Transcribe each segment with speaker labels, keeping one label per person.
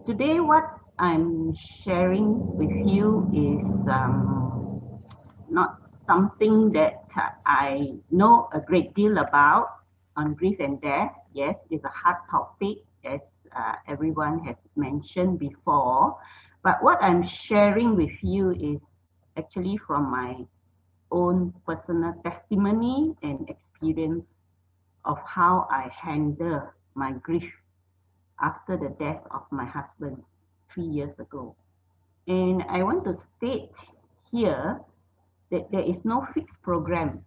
Speaker 1: Today, what I'm sharing with you is not something that I know a great deal about on grief and death. Yes, it's a hard topic, as everyone has mentioned before. But what I'm sharing with you is actually from my own personal testimony and experience of how I handle my grief after the death of my husband 3 years ago. And I want to state here that there is no fixed program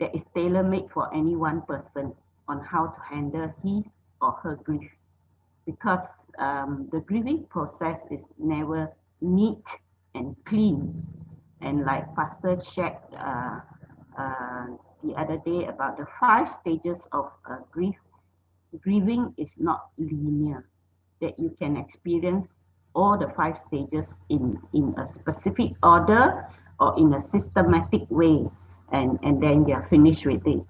Speaker 1: that is tailor-made for any one person on how to handle his or her grief, because the grieving process is never neat and clean. And like Pastor shared uh, the other day about the 5 stages of grieving is not linear, that you can experience all the 5 stages in a specific order or in a systematic way, and then you're finished with it.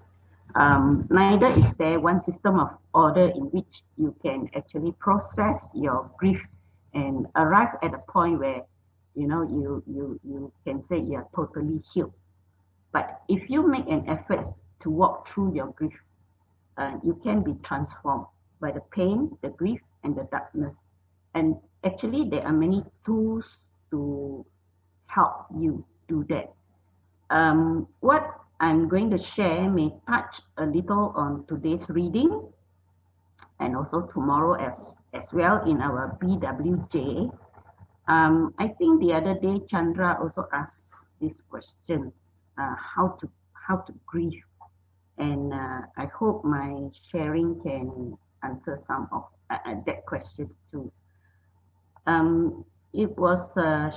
Speaker 1: Neither is there one system of order in which you can actually process your grief and arrive at a point where you can say you're totally healed. But if you make an effort to walk through your grief, you can be transformed by the pain, the grief, and the darkness. And actually, there are many tools to help you do that. What I'm going to share may touch a little on today's reading and also tomorrow as well in our BWJ. I think the other day Chandra also asked this question, how to grieve, and I hope my sharing can answer some of that question too. It was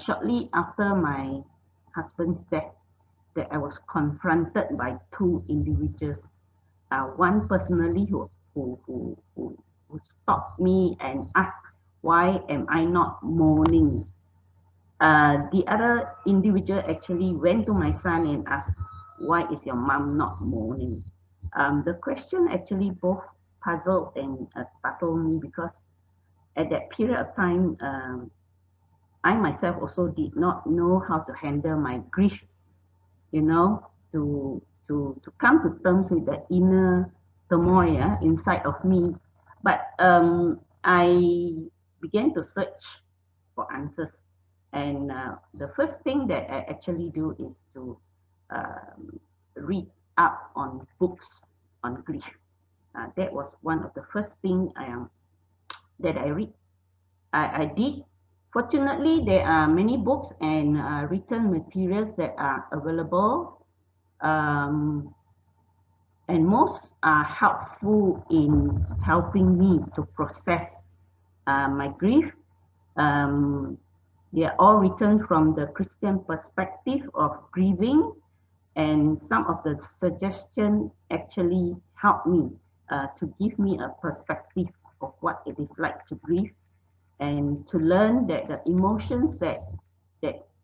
Speaker 1: shortly after my husband's death that I was confronted by two individuals. One personally who stopped me and asked, "Why am I not mourning?" The other individual actually went to my son and asked, "Why is your mom not mourning?" The question actually both puzzled and startled me, because at that period of time, I myself also did not know how to handle my grief, you know, to come to terms with the inner turmoil, inside of me. But I began to search for answers. And the first thing that I actually do is to read up on books on grief. That was one of the first thing that I read. I did. Fortunately, there are many books and written materials that are available, um, and most are helpful in helping me to process my grief. Um, they are all written from the Christian perspective of grieving, and some of the suggestions actually help me to give me a perspective of what it is like to grieve, and to learn that the emotions that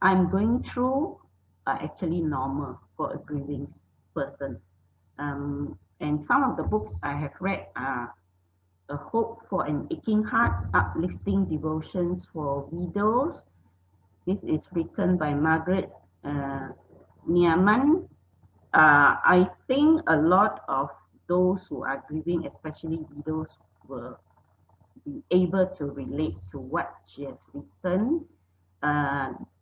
Speaker 1: I'm going through are actually normal for a grieving person. And some of the books I have read are A Hope for an Aching Heart, Uplifting Devotions for Widows. This is written by Margaret Niaman. I think a lot of those who are grieving, especially widows, will be able to relate to what she has written.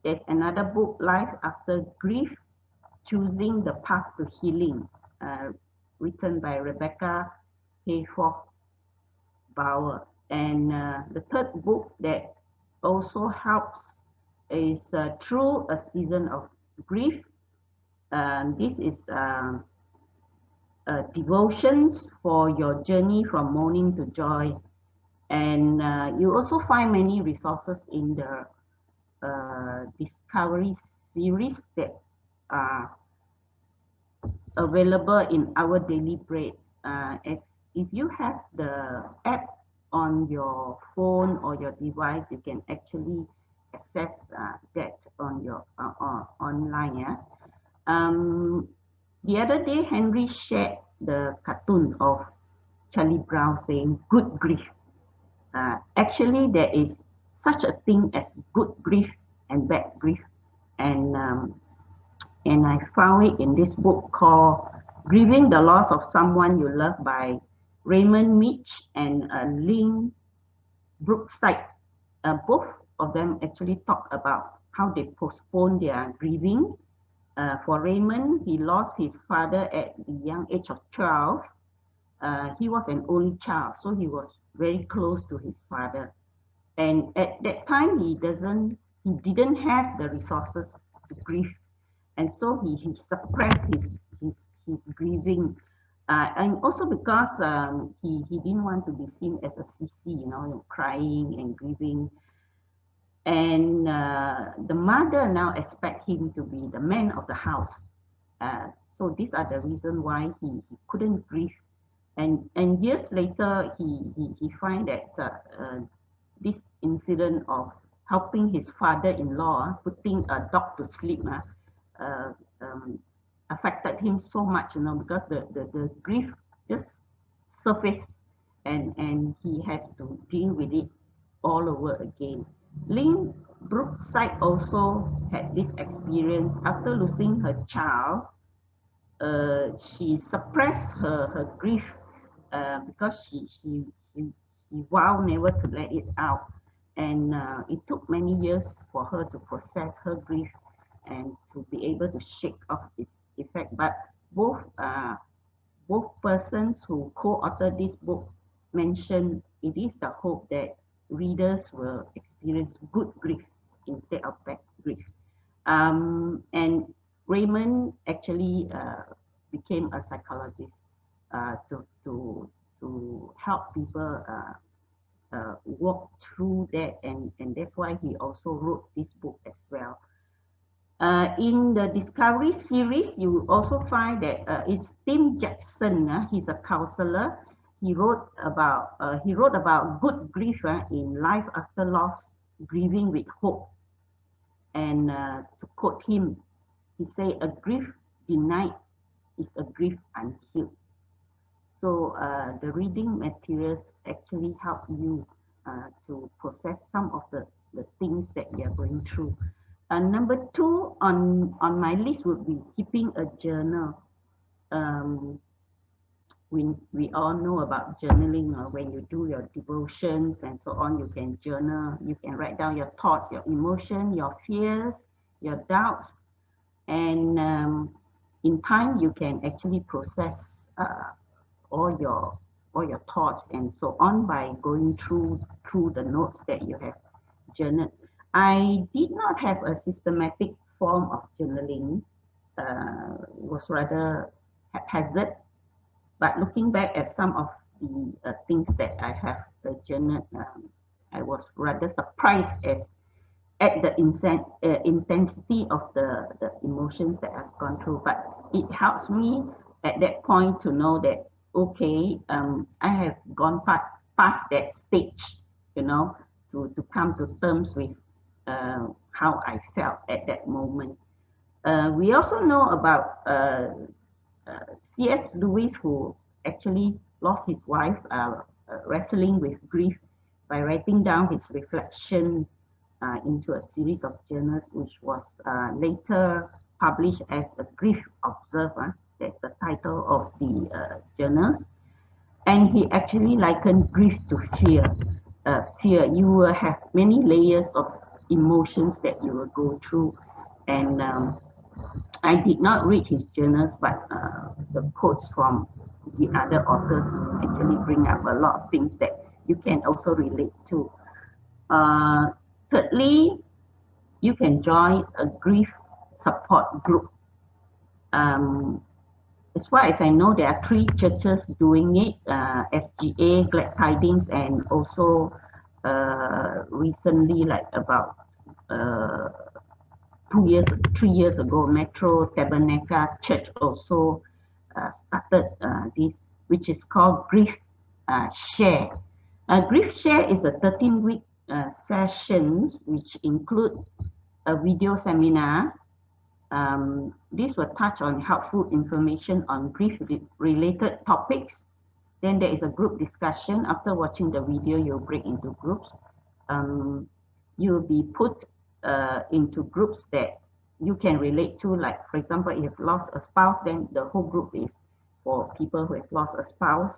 Speaker 1: There's another book, Life After Grief, Choosing the Path to Healing, written by Rebecca Hayforth Bauer. And the third book that also helps is Through a Season of Grief. This is devotions for your journey from mourning to joy. And you also find many resources in the Discovery series that are available in Our Daily Bread. If you have the app on your phone or your device, you can actually access that on your online. Yeah. The other day, Henry shared the cartoon of Charlie Brown saying "Good grief." Actually there is such a thing as good grief and bad grief, and I found it in this book called Grieving the Loss of Someone You Love by Raymond Mitch and Lynn Brookside. Both of them actually talk about how they postpone their grieving. For Raymond, he lost his father at the young age of 12. He was an only child, so he was very close to his father. And at that time, he didn't have the resources to grieve, and so he suppressed his grieving. And also because he didn't want to be seen as a sissy, crying and grieving. And the mother now expect him to be the man of the house. So these are the reasons why he couldn't grieve. And years later, he find that this incident of helping his father-in-law putting a dog to sleep affected him so much, because the grief just surfaced, and he has to deal with it all over again. Lynn Brookside also had this experience after losing her child. She suppressed her grief because she vowed never to let it out, and it took many years for her to process her grief and to be able to shake off its effect. But both persons who co-authored this book mentioned it is the hope that readers will experience good grief instead of bad grief. And Raymond actually became a psychologist to help people walk through that, and that's why he also wrote this book as well. In the Discovery series, you also find that it's Tim Jackson. He's a counselor. He wrote about good grief in Life After Loss, Grieving with Hope. And to quote him, he say, "A grief denied is a grief unhealed." So the reading materials actually help you to process some of the things that you are going through. Number 2 on my list would be keeping a journal. We all know about journaling. When you do your devotions and so on, you can journal. You can write down your thoughts, your emotion, your fears, your doubts, and in time you can actually process all your thoughts and so on by going through the notes that you have journaled. I did not have a systematic form of journaling. Was rather haphazard. But looking back at some of the things that I have journaled, I was rather surprised at the intensity of the emotions that I've gone through. But it helps me at that point to know that, okay, I have gone past that stage, to come to terms with how I felt at that moment. We also know about C.S. Lewis, who actually lost his wife wrestling with grief by writing down his reflection into a series of journals, which was later published as a Grief Observer. That's the title of the journals. And he actually likened grief to fear. Fear, you will have many layers of emotions that you will go through. And I did not read his journals, but the quotes from the other authors actually bring up a lot of things that you can also relate to. Thirdly, you can join a grief support group. As far as I know, there are 3 churches doing it, FGA, Glad Tidings, and also recently, like about 3 years ago, Metro Tabernacle Church also started this, which is called Grief Share. Grief Share is a 13-week sessions which include a video seminar. This will touch on helpful information on grief-related topics. Then there is a group discussion. After watching the video, you'll break into groups. You'll be put into groups that you can relate to. Like, for example, if you've lost a spouse, then the whole group is for people who have lost a spouse.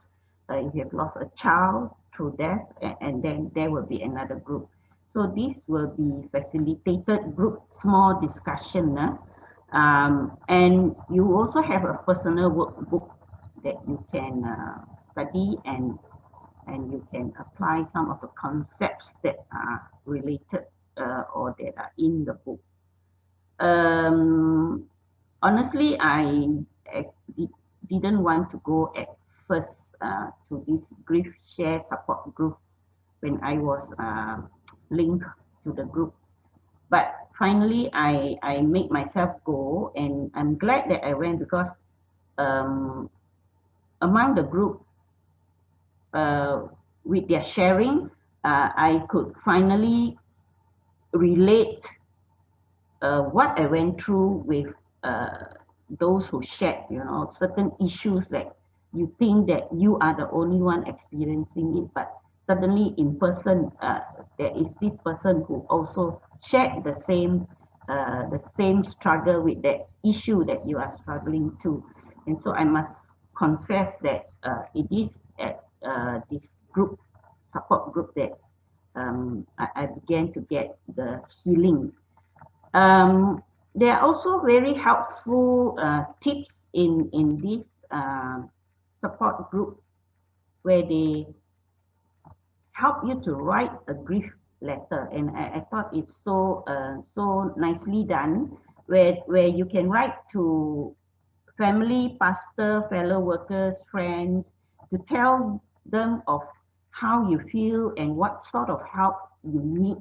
Speaker 1: If you have lost a child through death, and then there will be another group. So this will be facilitated group small discussion. And you also have a personal workbook that you can study, and you can apply some of the concepts that are related or that are in the book. Honestly, I didn't want to go at first to this grief share support group when I was linked to the group. But finally, I made myself go, and I'm glad that I went, because among the group, with their sharing, I could finally relate what I went through with those who shared, certain issues that you think that you are the only one experiencing it, but suddenly in person, there is this person who also shared the same struggle with that issue that you are struggling to. And so I must confess that it is at this support group, that I began to get the healing. There are also very helpful tips in this support group, where they help you to write a grief letter, and I thought it's so nicely done, where you can write to family, pastor, fellow workers, friends, to tell them of how you feel and what sort of help you need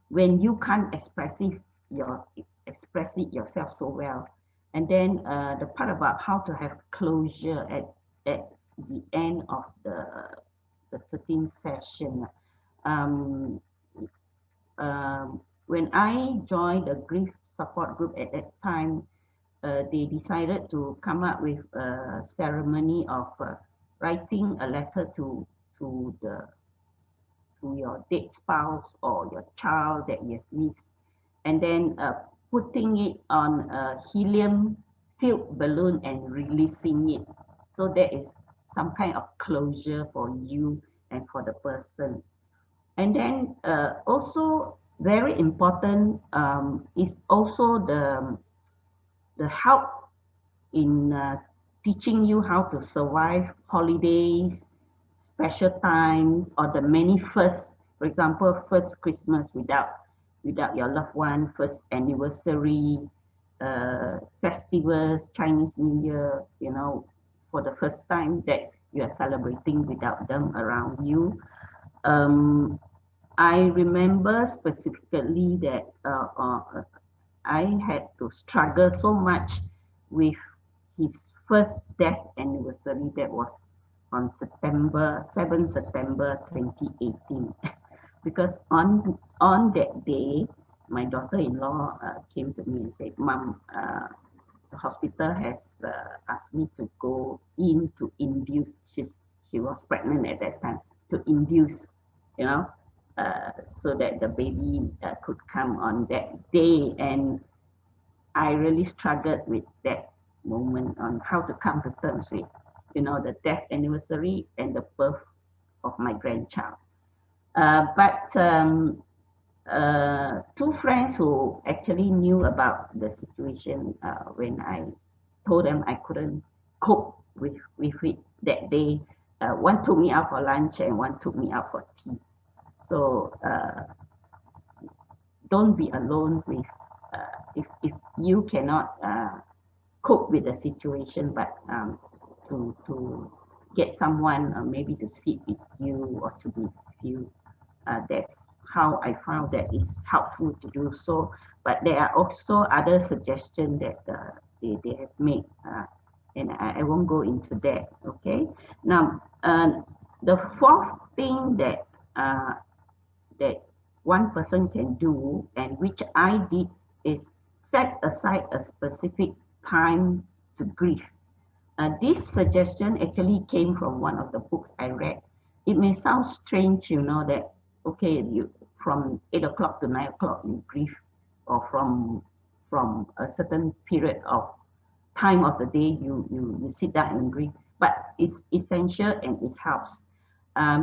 Speaker 1: when you can't express it yourself so well. And then the part about how to have closure at the end of the 13th session. When I joined the grief support group at that time, they decided to come up with a ceremony of writing a letter to your dead spouse or your child that you have missed, and then putting it on a helium-filled balloon and releasing it. So there is some kind of closure for you and for the person. And then also very important is also the help in teaching you how to survive holidays, special times, or the many firsts. For example, first Christmas without your loved one, first anniversary, festivals, Chinese New Year, for the first time that you are celebrating without them around you. I remember specifically that I had to struggle so much with his first death anniversary. That was on 7 September 2018. Because on that day, my daughter-in-law came to me and said, "Mom, the hospital has asked me to go in to induce." She was pregnant at that time, to induce, so that the baby could come on that day. And I really struggled with that moment on how to come to terms with, the death anniversary and the birth of my grandchild. But two friends who actually knew about the situation, when I told them I couldn't cope with it that day, one took me out for lunch and one took me out for tea. So don't be alone with if you cannot cope with the situation, but to get someone maybe to sit with you or to be with you. That's how I found that it's helpful to do so. But there are also other suggestions that they have made, and I won't go into that. Okay. Now, the fourth thing that one person can do, and which I did, is set aside a specific time to grieve. This suggestion actually came from one of the books I read. It may sound strange, you know, that okay, you from 8 o'clock to 9 o'clock you grieve, or from a certain period of time of the day you sit down and grieve. But it's essential and it helps.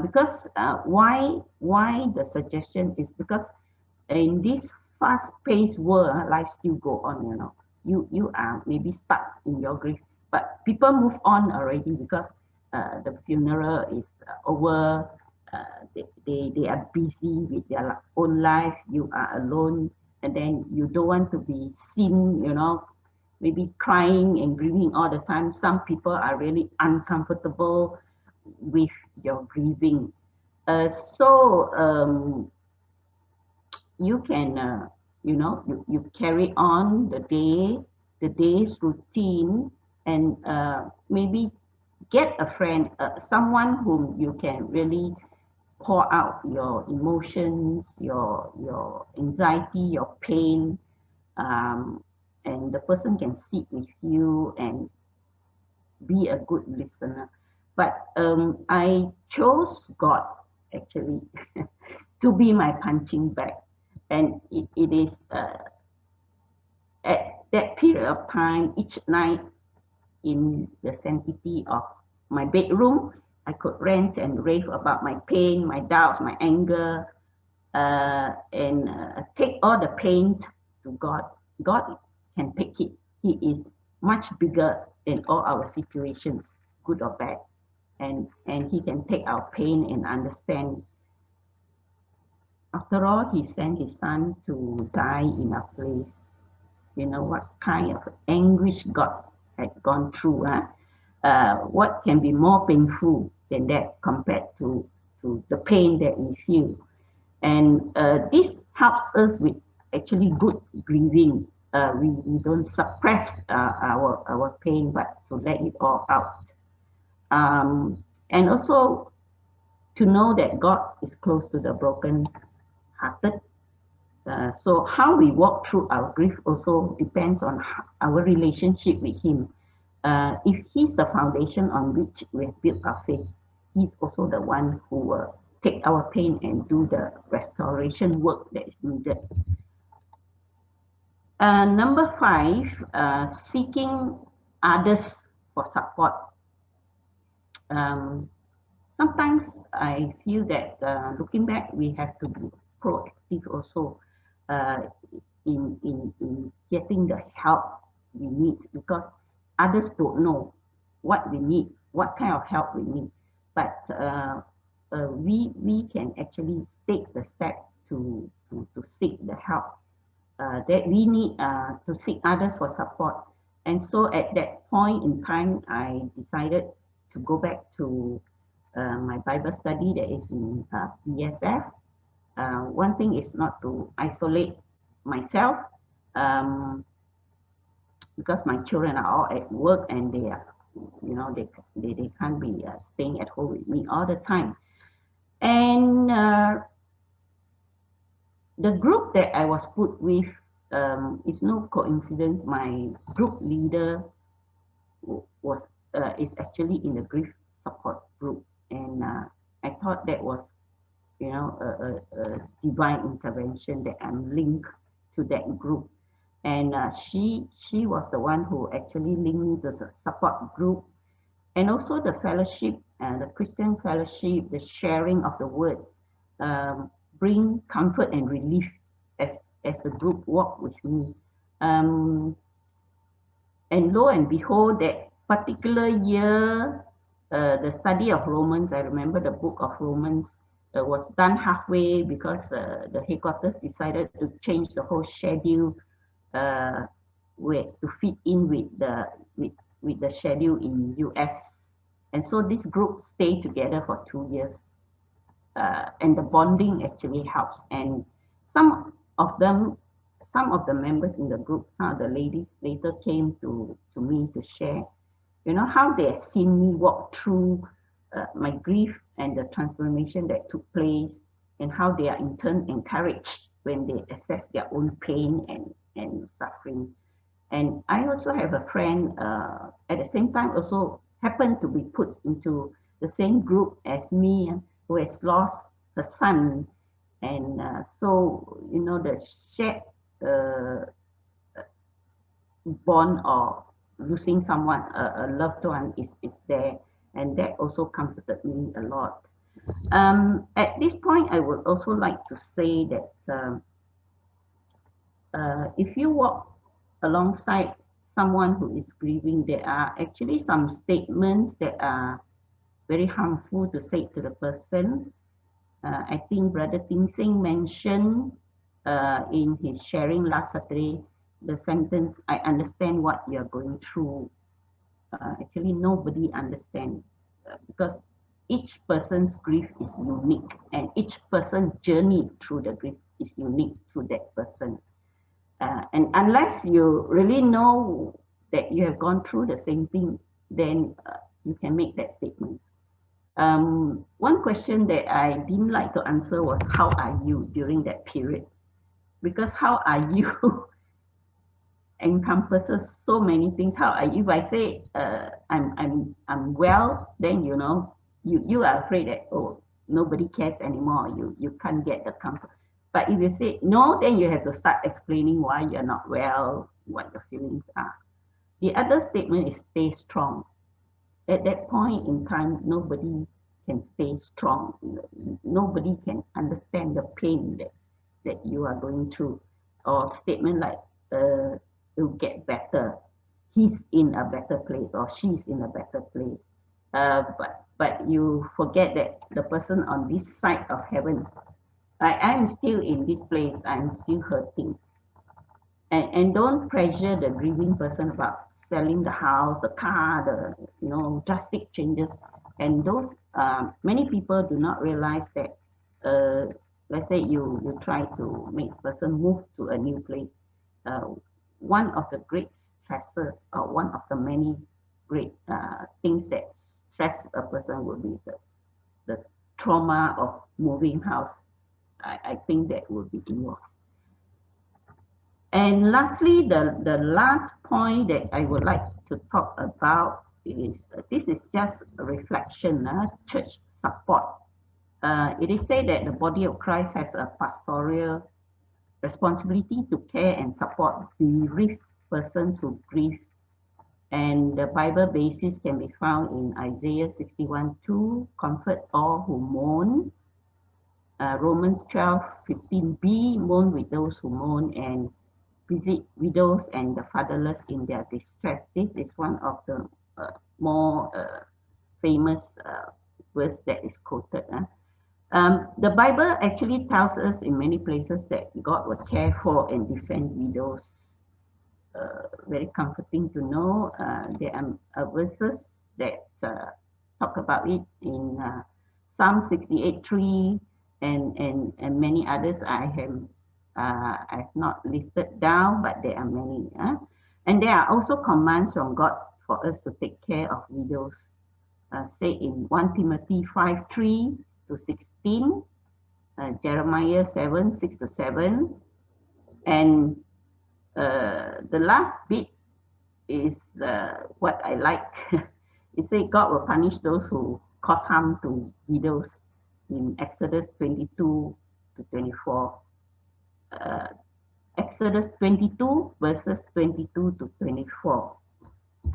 Speaker 1: Because why the suggestion is because in this fast-paced world, life still go on. You know, you are maybe stuck in your grief, but people move on already because the funeral is over. They are busy with their own life. You are alone, and then you don't want to be seen. You know, maybe crying and grieving all the time. Some people are really uncomfortable with your grieving. So you can, you know, you carry on the day's routine, and maybe get a friend, someone whom you can really pour out your emotions, your anxiety, your pain, and the person can sit with you and be a good listener. But I chose God actually to be my punching bag, and it is at that period of time, each night in the sanctity of my bedroom, I could rant and rave about my pain, my doubts, my anger, and take all the pain to God. God can take it. He is much bigger than all our situations, good or bad. And He can take our pain and understand. After all, He sent His Son to die in our place. You know what kind of anguish God had gone through. What can be more painful than that compared to the pain that we feel? And this helps us with actually good grieving. We don't suppress our pain, but to let it all out. And also to know that God is close to the broken hearted. So how we walk through our grief also depends on our relationship with Him. If He's the foundation on which we have built our faith, He's also the one who will take our pain and do the restoration work that is needed. Number 5, seeking others for support. Sometimes I feel that looking back, we have to be proactive also uh, in getting the help we need, because others don't know what we need, what kind of help we need. But we can actually take the step to seek the help that we need, to seek others for support. And so at that point in time, I decided to go back to my Bible study that is in PSF. One thing is not to isolate myself, because my children are all at work and they are, you know, they can't be staying at home with me all the time. And the group that I was put with, it's no coincidence. My group leader was is actually in the grief support group, and I thought that was, you know, a divine intervention that I'm linked to that group. And she was the one who actually linked me to the support group, and also the fellowship, the Christian fellowship, the sharing of the word, bring comfort and relief as the group walk with me. And lo and behold, that particular year, the study of Romans, I remember the book of Romans was done halfway because the headquarters decided to change the whole schedule to fit in with the schedule in US. And so this group stayed together for 2 years. And the bonding actually helps. And some of the members in the group, some of the ladies later came to me to share, you know, how they have seen me walk through my grief and the transformation that took place, and how they are in turn encouraged when they assess their own pain and suffering. And I also have a friend at the same time also happened to be put into the same group as me, who has lost her son. And so, you know, the shared uh, bond of losing someone, a loved one is there. And that also comforted me a lot. At this point, I would also like to say that if you walk alongside someone who is grieving, there are actually some statements that are very harmful to say to the person. I think Brother Ting Sing mentioned in his sharing last Saturday the sentence, I understand what you're going through. Actually, nobody understands because each person's grief is unique and each person's journey through the grief is unique to that person. And unless you really know that you have gone through the same thing, then you can make that statement. One question that I didn't like to answer was, how are you during that period? Because how are you encompasses so many things. How I, if I say I'm well, then you know you are afraid that, oh, nobody cares anymore. You can't get the comfort. But if you say no, then you have to start explaining why you're not well, what your feelings are. The other statement is stay strong. At that point in time, nobody can stay strong. Nobody can understand the pain that you are going through. Or statement like, it'll get better. He's in a better place or she's in a better place. But you forget that the person on this side of heaven, I'm still in this place. I'm still hurting. And don't pressure the grieving person about selling the house, the car, the drastic changes. And those many people do not realize that let's say you try to make a person move to a new place. Uh, one of the great stresses or one of the many great things that stress a person will be the trauma of moving house. I think that would be involved. And lastly, the last point that I would like to talk about is this is just a reflection, church support. It is said that the body of Christ has a pastoral responsibility to care and support bereaved persons who grieve. And the Bible basis can be found in Isaiah 61:2, comfort all who mourn. Romans 12:15b, mourn with those who mourn, and visit widows and the fatherless in their distress. This is one of the more famous verse that is quoted. The Bible actually tells us in many places that God will care for and defend widows. Very comforting to know. There are verses that talk about it in Psalm 68:3 and many others I've not listed down, but there are many. And there are also commands from God for us to take care of widows. Say in 1 Timothy 5:3-16, Jeremiah 7:6-7, and the last bit is what I like. It says God will punish those who cause harm to widows in Exodus 22-24. Exodus 22 verses 22-24.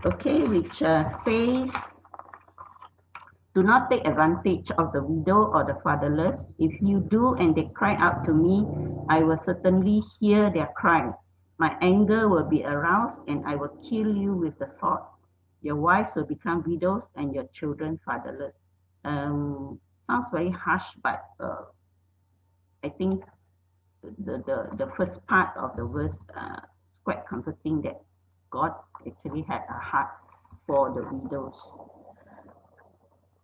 Speaker 1: Okay, which says, do not take advantage of the widow or the fatherless. If you do and they cry out to me, I will certainly hear their cry. My anger will be aroused and I will kill you with the sword. Your wives will become widows and your children fatherless. Sounds very harsh, but I think the first part of the verse is quite comforting that God actually had a heart for the widows.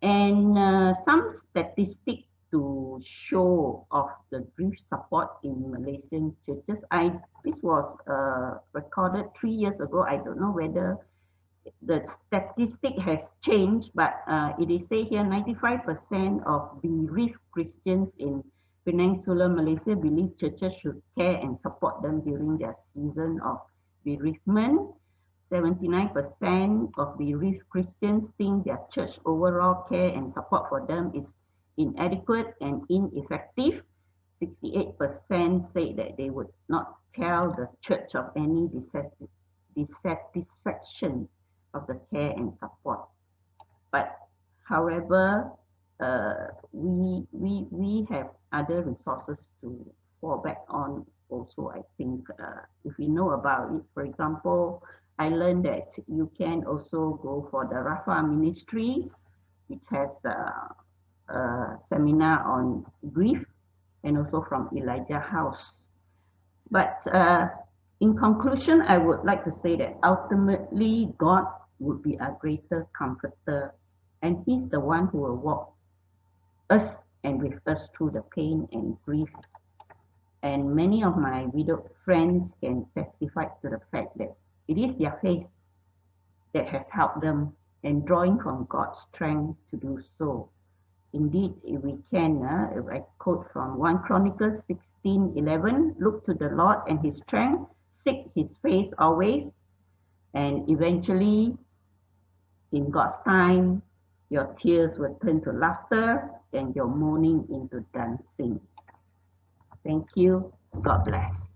Speaker 1: And some statistics to show of the grief support in Malaysian churches. This was recorded 3 years ago. I don't know whether the statistic has changed, but it is said here 95% of bereaved Christians in Peninsular Malaysia believe churches should care and support them during their season of bereavement. 79% of bereaved Christians think their church overall care and support for them is inadequate and ineffective. 68% say that they would not tell the church of any dissatisfaction of the care and support. But however, we have other resources to fall back on also. I think if we know about it, for example, I learned that you can also go for the Rafa Ministry, which has a seminar on grief, and also from Elijah House. But in conclusion, I would like to say that ultimately God would be a greater comforter, and He's the one who will walk us and with us through the pain and grief. And many of my widowed friends can testify to the fact that it is their faith that has helped them, and drawing from God's strength to do so. Indeed, if we can, if I quote from 1 Chronicles 16:11, look to the Lord and His strength, seek His face always, and eventually, in God's time, your tears will turn to laughter and your mourning into dancing. Thank you. God bless.